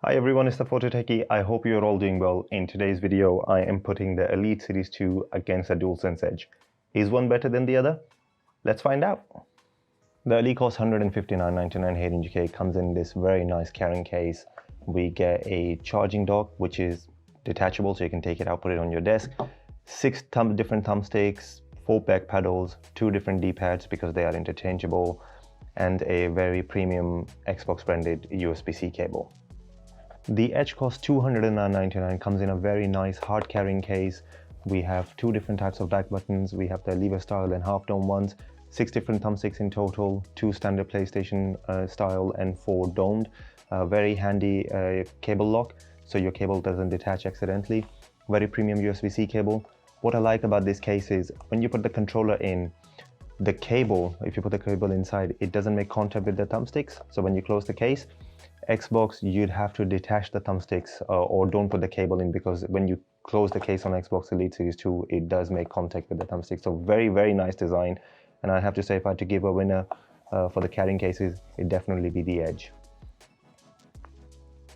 Hi everyone, it's the Photo Techie. I hope you're all doing well. In today's video, I am putting the Elite Series 2 against the Dualsense Edge. Is one better than the other? Let's find out. The Elite costs $159.99 here in UK, comes in this very nice carrying case. We get a charging dock, which is detachable, so you can take it out, put it on your desk. 6 different thumbsticks, 4 back pedals, 2 different D-pads because they are interchangeable, and a very premium Xbox branded USB-C cable. The Edge costs $209.99, comes in a very nice hard carrying case. We have 2 different types of back buttons. We have the lever style and half dome ones, 6 different thumbsticks in total, 2 standard PlayStation style and 4 domed. Very handy cable lock, so your cable doesn't detach accidentally. Very premium USB-C cable. What I like about this case is when you put the controller in, the cable, if you put the cable inside, it doesn't make contact with the thumbsticks. So when you close the case, Xbox, you'd have to detach the thumbsticks or don't put the cable in, because when you close the case on Xbox Elite Series 2, it does make contact with the thumbsticks. So very, very nice design. And I have to say, if I had to give a winner for the carrying cases, it'd definitely be the Edge.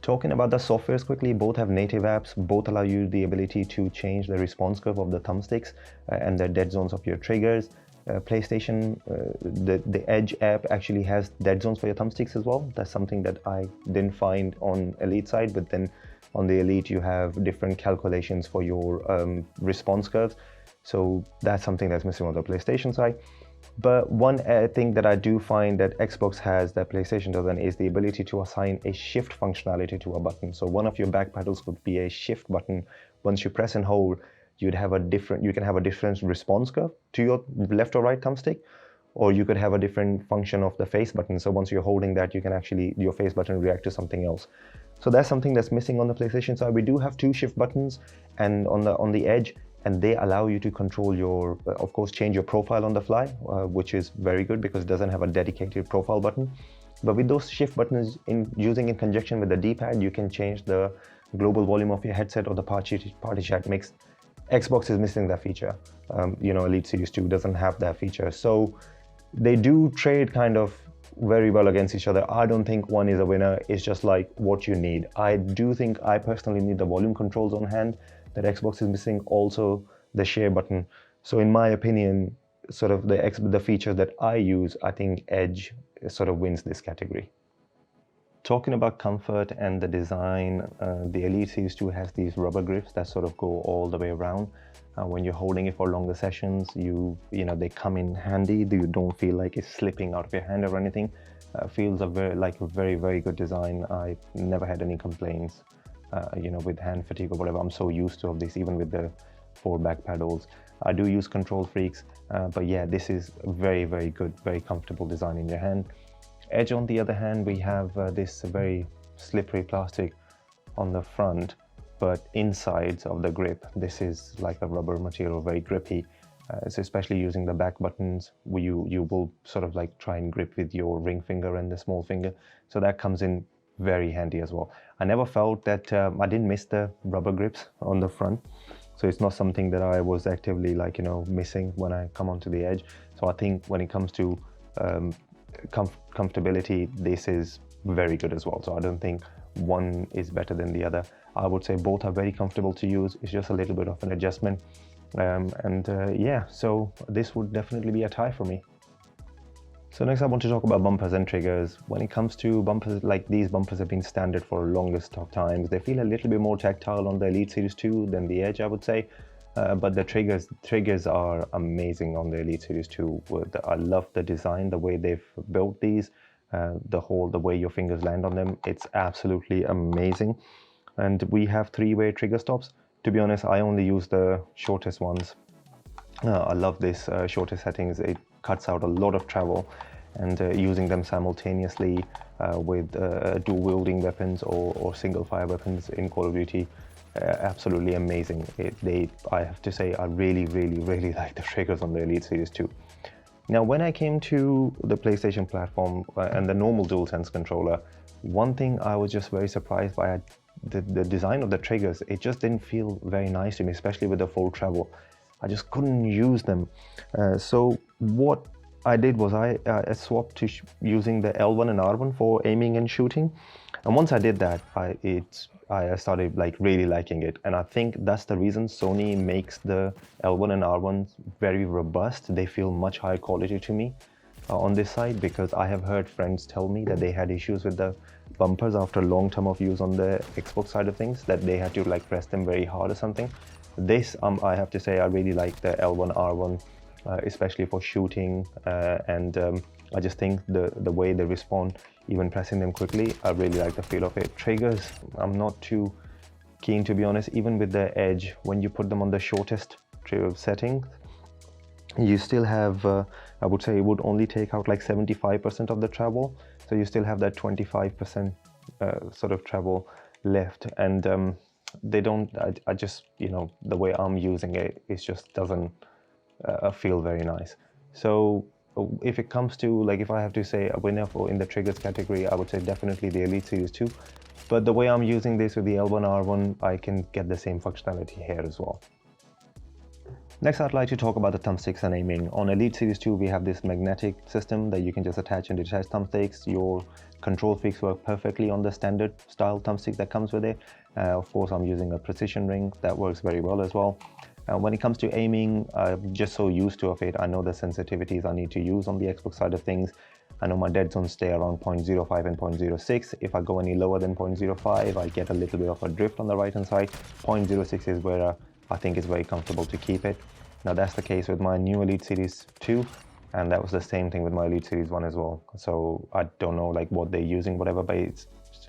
Talking about the softwares quickly, both have native apps, both allow you the ability to change the response curve of the thumbsticks and the dead zones of your triggers. PlayStation, the Edge app actually has dead zones for your thumbsticks as well. That's something that I didn't find on Elite side, but then on the Elite you have different calculations for your response curves. So that's something that's missing on the PlayStation side. But one thing that I do find that Xbox has that PlayStation doesn't is the ability to assign a shift functionality to a button. So one of your back pedals would be a shift button. Once you press and hold, you can have a different response curve to your left or right thumbstick, or you could have a different function of the face button. So once you're holding that, you can actually, your face button react to something else. So that's something that's missing on the PlayStation side. We do have 2 shift buttons and on the Edge, and they allow you to control your, of course, change your profile on the fly, which is very good because it doesn't have a dedicated profile button. But with those shift buttons, using in conjunction with the D-pad, you can change the global volume of your headset or the party chat mix. Xbox is missing that feature. Elite Series 2 doesn't have that feature. So they do trade kind of very well against each other. I don't think one is a winner. It's just like what you need. I do think I personally need the volume controls on hand that Xbox is missing, also the share button. So in my opinion, sort of the features that I use, I think Edge sort of wins this category. Talking about comfort and the design, the Elite Series 2 has these rubber grips that sort of go all the way around. When you're holding it for longer sessions, they come in handy. You don't feel like it's slipping out of your hand or anything. Feels a very, very good design. I never had any complaints, with hand fatigue or whatever. I'm so used to this, even with the 4 back pedals. I do use Control Freaks, but yeah, this is very, very good, very comfortable design in your hand. Edge, on the other hand, we have this very slippery plastic on the front, but insides of the grip, this is like a rubber material, very grippy. So especially using the back buttons, you will sort of like try and grip with your ring finger and the small finger. So that comes in very handy as well. I never felt that I didn't miss the rubber grips on the front. So it's not something that I was actively missing when I come onto the Edge. So I think when it comes to comfortability, this is very good as well. So I don't think one is better than the other. I would say both are very comfortable to use. It's just a little bit of an adjustment. Yeah, so this would definitely be a tie for me. So next I want to talk about bumpers and triggers. When it comes to bumpers, like these bumpers have been standard for longest of times. They feel a little bit more tactile on the Elite Series 2 than the Edge, I would say. But the triggers are amazing on the Elite Series 2. I love the design, the way they've built these, the way your fingers land on them. It's absolutely amazing. And we have 3-way trigger stops. To be honest, I only use the shortest ones. I love this shortest settings. It cuts out a lot of travel, and using them simultaneously with dual wielding weapons or single fire weapons in Call of Duty, absolutely amazing. I have to say, I really, really, really like the triggers on the Elite Series 2. Now, when I came to the PlayStation platform and the normal DualSense controller, one thing I was just very surprised by, the design of the triggers. It just didn't feel very nice to me, especially with the full travel. I just couldn't use them. So what I did was I swapped to using the L1 and R1 for aiming and shooting. And once I did that, I started like really liking it. And I think that's the reason Sony makes the L1 and R1 very robust. They feel much higher quality to me on this side, because I have heard friends tell me that they had issues with the bumpers after a long term of use on the Xbox side of things, that they had to like press them very hard or something. This, I have to say, I really like the L1, R1, especially for shooting, and I just think the way they respond, even pressing them quickly, I really like the feel of it. Triggers, I'm not too keen, to be honest. Even with the edge, when you put them on the shortest setting, you still have, I would say it would only take out like 75% of the travel. So you still have that 25% sort of travel left. And they don't, I just, you know, the way I'm using it, it just doesn't feel very nice. So if it comes to, like, if I have to say a winner for in the triggers category, I would say definitely the Elite Series 2. But the way I'm using this with the L1, R1, I can get the same functionality here as well. Next, I'd like to talk about the thumbsticks and aiming. On Elite Series 2, we have this magnetic system that you can just attach and detach thumbsticks. Your control freaks work perfectly on the standard style thumbstick that comes with it. Of course, I'm using a precision ring that works very well as well. When it comes to aiming, I'm just so used to it. I know the sensitivities I need to use on the Xbox side of things. I know my dead zones stay around 0.05 and 0.06. If I go any lower than 0.05, I get a little bit of a drift on the right hand side. 0.06 is where I think it's very comfortable to keep it. Now that's the case with my new Elite Series 2, and that was the same thing with my Elite Series 1 as well. So I don't know like what they're using, whatever, but it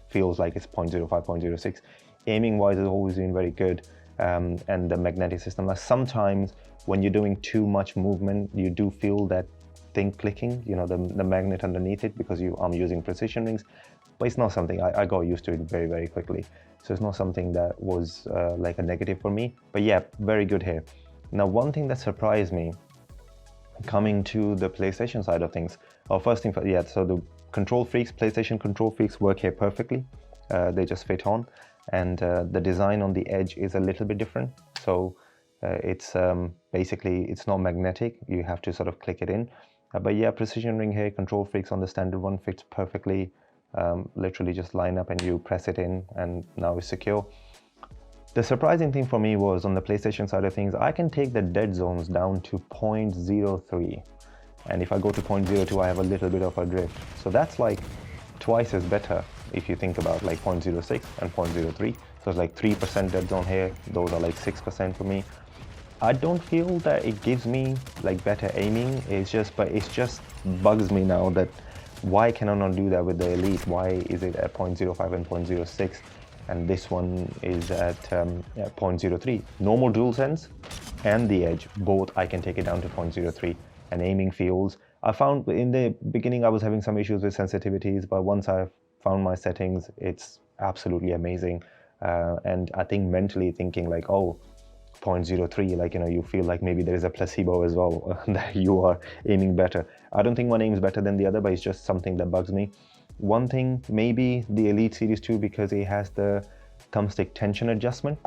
feels like it's 0.05, 0.06. Aiming wise, it's always been very good. And the magnetic system, like sometimes when you're doing too much movement, you do feel that thing clicking, you know, the magnet underneath it, because I'm using precision rings, but it's not something I got used to it very, very quickly. So it's not something that was like a negative for me, but yeah, very good here. Now, one thing that surprised me coming to the PlayStation side of things, first thing, yeah, so the control freaks, PlayStation control freaks work here perfectly. They just fit on. And the design on the edge is a little bit different. So it's basically, it's not magnetic. You have to sort of click it in. But yeah, precision ring here, control freaks on the standard one fits perfectly. Literally just line up and you press it in and now it's secure. The surprising thing for me was on the PlayStation side of things, I can take the dead zones down to 0.03. And if I go to 0.02, I have a little bit of a drift. So that's like twice as better if you think about like 0.06 and 0.03. So it's like 3% dead zone here. Those are like 6% for me. I don't feel that it gives me like better aiming. But it just bugs me now that why can I not do that with the Elite? Why is it at 0.05 and 0.06? And this one is at 0.03. Normal DualSense and the Edge, both I can take it down to 0.03. And aiming feels, I found in the beginning I was having some issues with sensitivities, but once I found my settings, it's absolutely amazing. And I think mentally thinking like, oh, 0.03, like, you know, you feel like maybe there is a placebo as well, that you are aiming better. I don't think one aims better than the other, but it's just something that bugs me. One thing, maybe the Elite Series 2, because it has the thumbstick tension adjustment.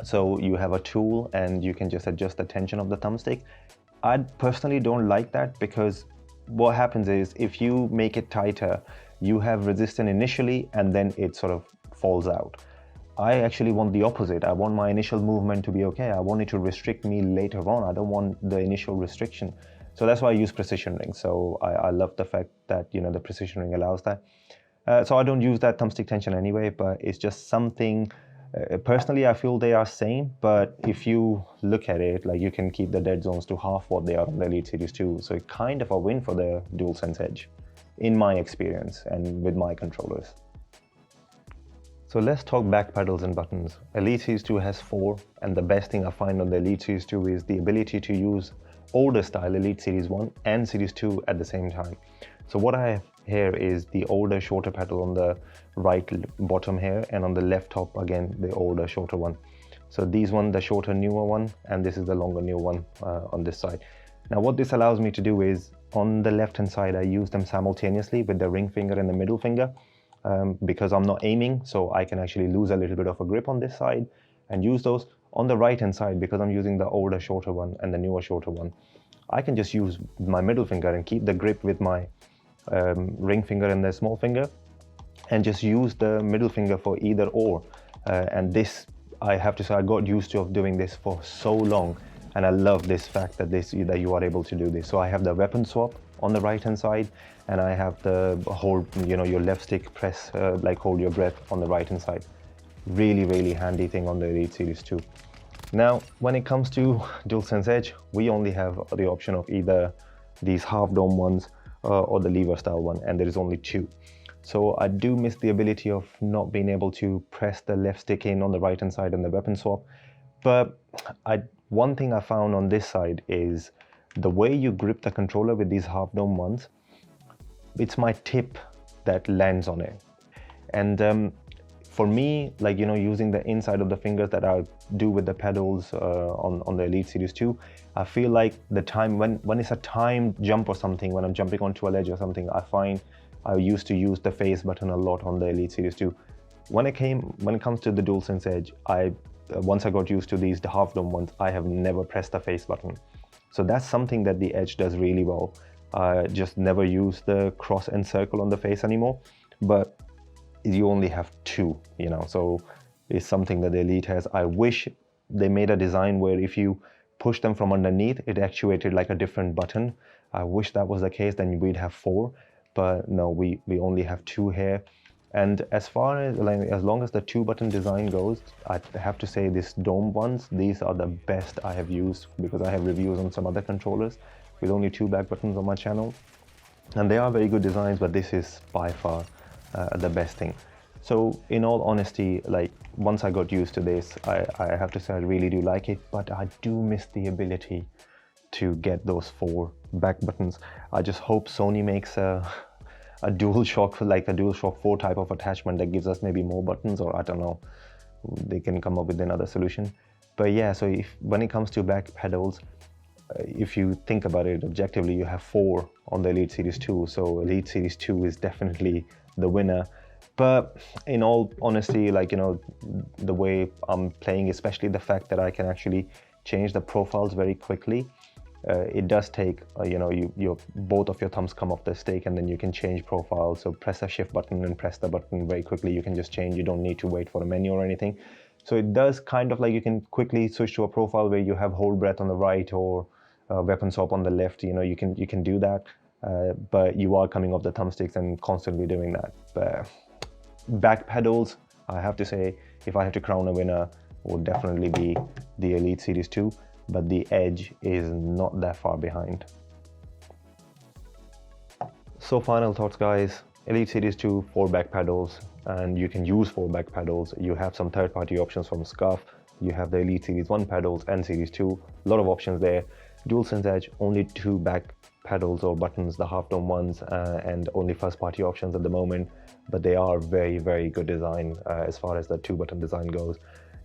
So you have a tool and you can just adjust the tension of the thumbstick. I personally don't like that, because what happens is if you make it tighter, you have resistance initially and then it sort of falls out. I actually want the opposite. I want my initial movement to be okay. I want it to restrict me later on. I don't want the initial restriction. So that's why I use precision rings. So I love the fact that, you know, the precision ring allows that. So I don't use that thumbstick tension anyway, but it's just something, personally, I feel they are same, but if you look at it, like, you can keep the dead zones to half what they are on the Elite Series 2. So it's kind of a win for the DualSense Edge, in my experience and with my controllers. So let's talk back pedals and buttons. Elite Series 2 has 4, and the best thing I find on the Elite Series 2 is the ability to use older style Elite Series 1 and Series 2 at the same time. So what I have here is the older, shorter pedal on the right bottom here, and on the left top, again, the older, shorter one. So these one, the shorter, newer one, and this is the longer, new one on this side. Now what this allows me to do is, on the left-hand side, I use them simultaneously with the ring finger and the middle finger. Because I'm not aiming, so I can actually lose a little bit of a grip on this side and use those. On the right hand side, because I'm using the older, shorter one and the newer, shorter one, I can just use my middle finger and keep the grip with my ring finger and the small finger, and just use the middle finger for either or. And this, I have to say, I got used to of doing this for so long, and I love this fact that that you are able to do this. So I have the weapon swap on the right hand side, and I have the hold, your left stick press, like hold your breath on the right hand side. Really handy thing on the Elite Series 2. Now, when it comes to Dualsense Edge, we only have the option of either these half dome ones or the lever style one, and there is only two. So I do miss the ability of not being able to press the left stick in on the right hand side and the weapon swap. But one thing I found on this side is the way you grip the controller with these half dome ones, it's my tip that lands on it. And for me, like, using the inside of the fingers that I do with the pedals on the Elite Series 2, I feel like the time, when it's a timed jump or something, when I'm jumping onto a ledge or something, I find I used to use the face button a lot on the Elite Series 2. When it comes to the Dualsense Edge, once I got used to the half dome ones, I have never pressed the face button. So that's something that the Edge does really well. I just never use the cross and circle on the face anymore, but you only have two, so it's something that the Elite has. I wish they made a design where if you push them from underneath, it actuated like a different button. I wish that was the case, then we'd have four, but no, we only have two here. And as long as the two button design goes, I have to say these dome ones, these are the best I have used, because I have reviews on some other controllers with only two back buttons on my channel, and they are very good designs, but this is by far the best thing. So in all honesty, like, once I got used to this, I have to say I really do like it, but I do miss the ability to get those four back buttons. I just hope Sony makes a DualShock, like a DualShock 4 type of attachment that gives us maybe more buttons, or I don't know, they can come up with another solution. But yeah, so when it comes to back pedals, if you think about it objectively, you have four on the Elite Series 2, so Elite Series 2 is definitely the winner. But in all honesty, like, the way I'm playing, especially the fact that I can actually change the profiles very quickly, it does take, both of your thumbs come off the stick, and then you can change profiles. So press a shift button and press the button very quickly. You can just change. You don't need to wait for a menu or anything. So it does kind of like, you can quickly switch to a profile where you have hold breath on the right or weapon swap on the left. You can do that, but you are coming off the thumbsticks and constantly doing that. But back pedals, I have to say, if I have to crown a winner, would definitely be the Elite Series 2, but the Edge is not that far behind. So final thoughts, guys. Elite Series 2, 4 back pedals, and you can use 4 back pedals. You have some third-party options from Scuff. You have the Elite Series 1 pedals and Series 2, a lot of options there. Dualsense Edge, only 2 back pedals or buttons, the half dome ones, and only first-party options at the moment, but they are very good design as far as the 2-button design goes.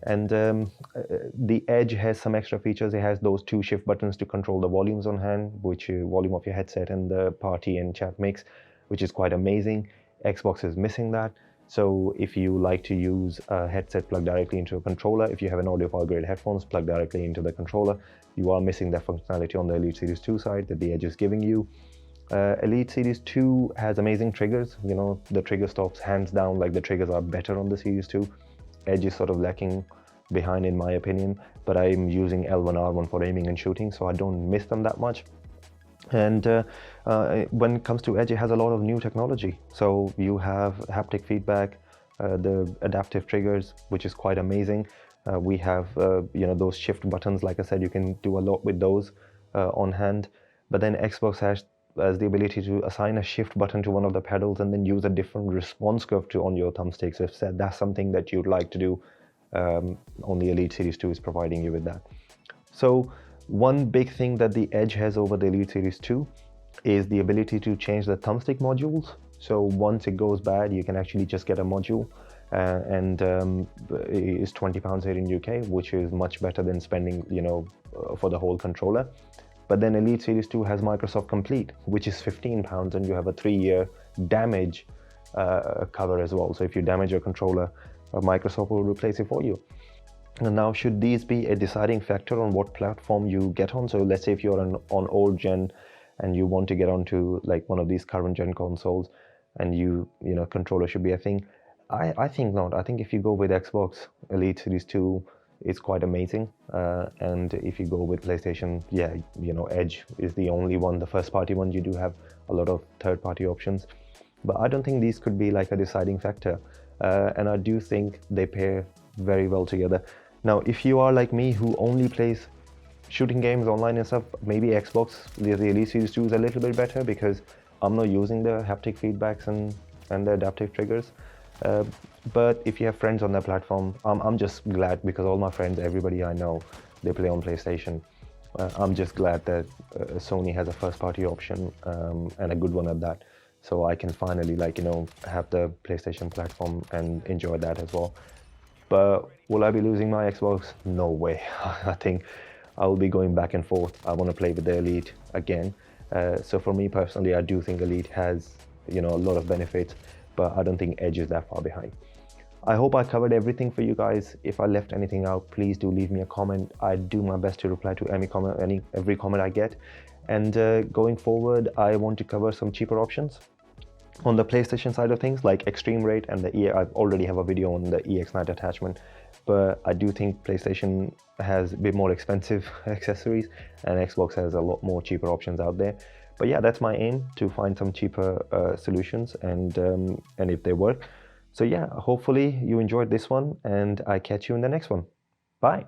And the Edge has some extra features. It has those 2 shift buttons to control the volumes on hand, which volume of your headset and the party and chat mix, which is quite amazing. Xbox is missing that. So if you like to use a headset plugged directly into a controller, if you have an audiophile grade headphones plugged directly into the controller, you are missing that functionality on the Elite Series 2 side that the Edge is giving you. Elite Series 2 has amazing triggers. The trigger stops hands down, like, the triggers are better on the Series 2. Edge is sort of lacking behind in my opinion, but I'm using L1R1 for aiming and shooting, so I don't miss them that much. And when it comes to Edge, it has a lot of new technology. So you have haptic feedback, the adaptive triggers, which is quite amazing. We have those shift buttons. Like I said, you can do a lot with those on hand. But then Xbox has the ability to assign a shift button to one of the pedals and then use a different response curve on your thumbsticks. If that's something that you'd like to do, only Elite Series 2 is providing you with that. So one big thing that the Edge has over the Elite Series 2 is the ability to change the thumbstick modules. So once it goes bad, you can actually just get a module, and it's £20 here in UK, which is much better than spending, for the whole controller. But then Elite Series 2 has Microsoft Complete, which is £15, and you have a 3-year damage cover as well. So if you damage your controller, Microsoft will replace it for you. And now, should these be a deciding factor on what platform you get on? So let's say if you're on old gen and you want to get onto like one of these current gen consoles, and you know, controller should be a thing. I think not. I think if you go with Xbox Elite Series 2, it's quite amazing. And if you go with PlayStation, yeah, you know, Edge is the only one, the first party one. You do have a lot of third party options, but I don't think these could be like a deciding factor. And I do think they pair very well together. Now, if you are like me who only plays shooting games online and stuff, maybe Xbox, the Elite Series 2 is a little bit better because I'm not using the haptic feedbacks and the adaptive triggers. But if you have friends on that platform, I'm just glad because all my friends, everybody I know, they play on PlayStation. I'm just glad that Sony has a first party option, and a good one at that. So I can finally, like, you know, have the PlayStation platform and enjoy that as well. But will I be losing my Xbox? No way. I think I will be going back and forth. I want to play with the Elite again. So for me personally, I do think Elite has, you know, a lot of benefits, but I don't think Edge is that far behind. I hope I covered everything for you guys. If I left anything out, please do leave me a comment. I do my best to reply to every comment I get. And going forward, I want to cover some cheaper options on the PlayStation side of things, like Extreme Rate and the I already have a video on the EX9 attachment, but I do think PlayStation has a bit more expensive accessories and Xbox has a lot more cheaper options out there. But yeah, that's my aim, to find some cheaper solutions, and if they work. So yeah, hopefully you enjoyed this one, and I catch you in the next one. Bye.